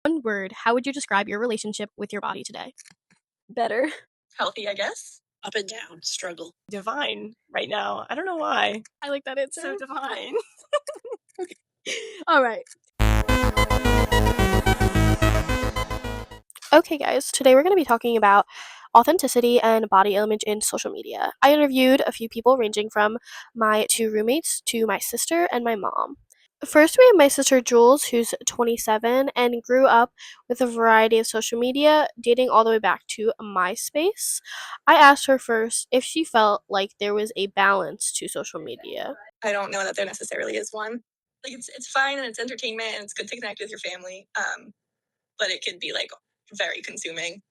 One word, how would you describe your relationship with your body today? Better. Healthy, I guess. Up and down, struggle. Divine right now. I don't know why. I like that answer. So divine. All right. Okay, guys, today we're going to be talking about authenticity and body image in social media. I interviewed a few people ranging from my two roommates to my sister and my mom. First, we have my sister Jules, who's 27 and grew up with a variety of social media, dating all the way back to MySpace. I asked her first if she felt like there was a balance to social media. I don't know that there necessarily is one. Like it's fine and it's entertainment and it's good to connect with your family. But it can be like very consuming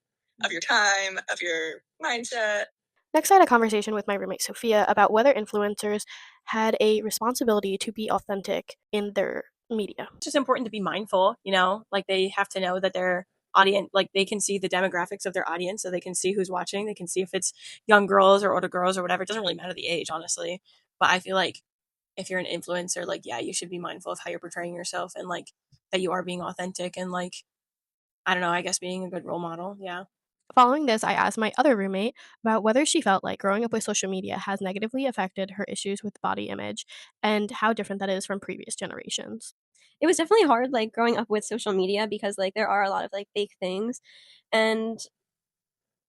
of your time, of your mindset. Next, I had a conversation with my roommate Sophia about whether influencers had a responsibility to be authentic in their media. It's just important to be mindful, like they have to know that their audience, like they can see the demographics of their audience, so they can see who's watching. They can see if it's young girls or older girls or whatever. It doesn't really matter the age, honestly. But I feel like if you're an influencer, like, yeah, you should be mindful of how you're portraying yourself and like that you are being authentic and like, I don't know, I guess being a good role model. Yeah. Following this, I asked my other roommate about whether she felt like growing up with social media has negatively affected her issues with body image and how different that is from previous generations. It was definitely hard, like, growing up with social media because, like, there are a lot of, like, fake things, and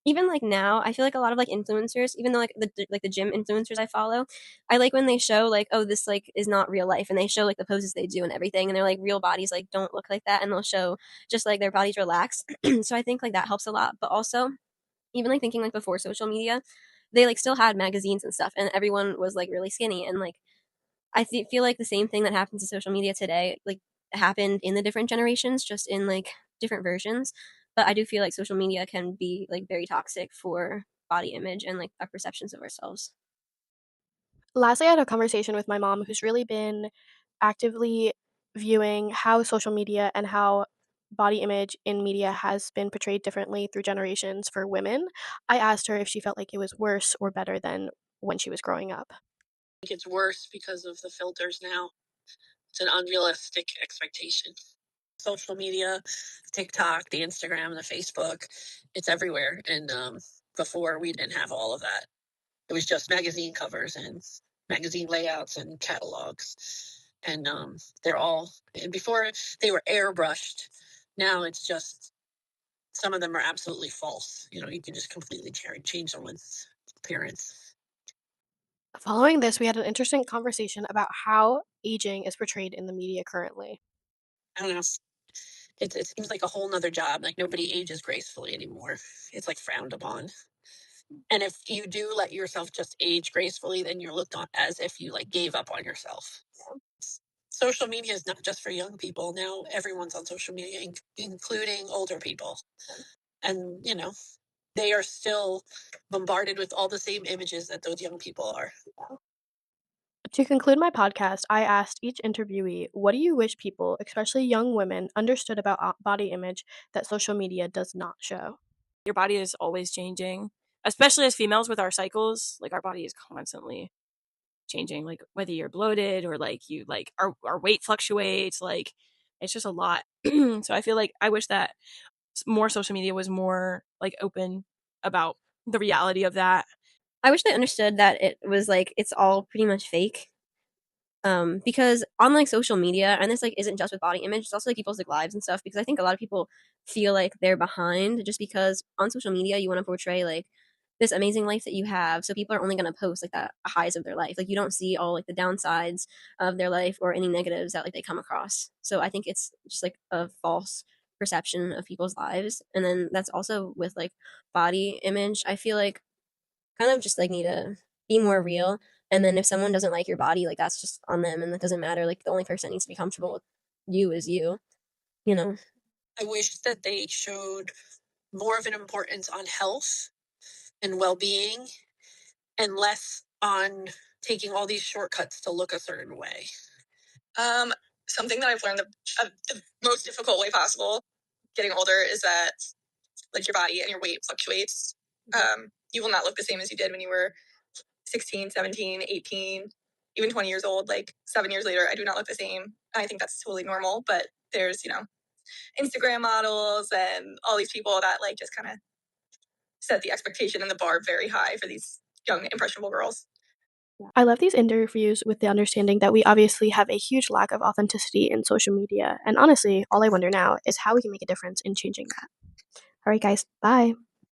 even, like, now, I feel like a lot of, like, influencers, even though, the gym influencers I follow, I like when they show, like, "Oh, this, like, is not real life," and they show, like, the poses they do and everything, and they're like, real bodies, like, don't look like that, and they'll show just, like, their bodies relaxed. So I think, like, that helps a lot, but also, even, like, thinking, like, before social media, they, like, still had magazines and stuff, and everyone was, like, really skinny, and, like, feel like the same thing that happens to social media today, like, happened in the different generations, just in, like, different versions. But I do feel like social media can be, like, very toxic for body image and, like, our perceptions of ourselves. Lastly, I had a conversation with my mom who's really been actively viewing how social media and how body image in media has been portrayed differently through generations for women. I asked her if she felt like it was worse or better than when she was growing up. I think it's worse because of the filters now. It's an unrealistic expectation. Social media, TikTok, the Instagram, the Facebook, it's everywhere. And before we didn't have all of that. It was just magazine covers and magazine layouts and catalogs. And they're all, and before they were airbrushed. Now it's just, some of them are absolutely false. You can just completely change someone's appearance. Following this, we had an interesting conversation about how aging is portrayed in the media currently. I don't know. It seems like a whole nother job. Like nobody ages gracefully anymore. It's like frowned upon. And if you do let yourself just age gracefully, then you're looked on as if you like gave up on yourself. Social media is not just for young people. Now everyone's on social media, including older people. And, they are still bombarded with all the same images that those young people are. To conclude my podcast, I asked each interviewee, what do you wish people, especially young women, understood about body image that social media does not show? Your body is always changing, especially as females with our cycles. Like our body is constantly changing, like whether you're bloated or like you like our weight fluctuates, like it's just a lot. So I feel like I wish that more social media was more like open about the reality of that. I wish they understood that it was, like, it's all pretty much fake. Because on, like, social media, and this, like, isn't just with body image, it's also, like, people's, like, lives and stuff, because I think a lot of people feel like they're behind just because on social media you wanna portray, like, this amazing life that you have, so people are only gonna post, like, the highs of their life. Like, you don't see all, like, the downsides of their life or any negatives that, like, they come across. So I think it's just, like, a false perception of people's lives, and then that's also with, like, body image. I feel like kind of just, like, need to be more real, and then if someone doesn't like your body, like, that's just on them, and that doesn't matter. Like, the only person that needs to be comfortable with you is you, you know? I wish that they showed more of an importance on health and well-being and less on taking all these shortcuts to look a certain way. Something that I've learned the most difficult way possible getting older is that like your body and your weight fluctuates. You will not look the same as you did when you were 16, 17, 18, even 20 years old. Like 7 years later, I do not look the same. I think that's totally normal, but there's, Instagram models and all these people that like just kind of set the expectation and the bar very high for these young impressionable girls. I love these interviews with the understanding that we obviously have a huge lack of authenticity in social media. And honestly, all I wonder now is how we can make a difference in changing that. All right, guys, bye.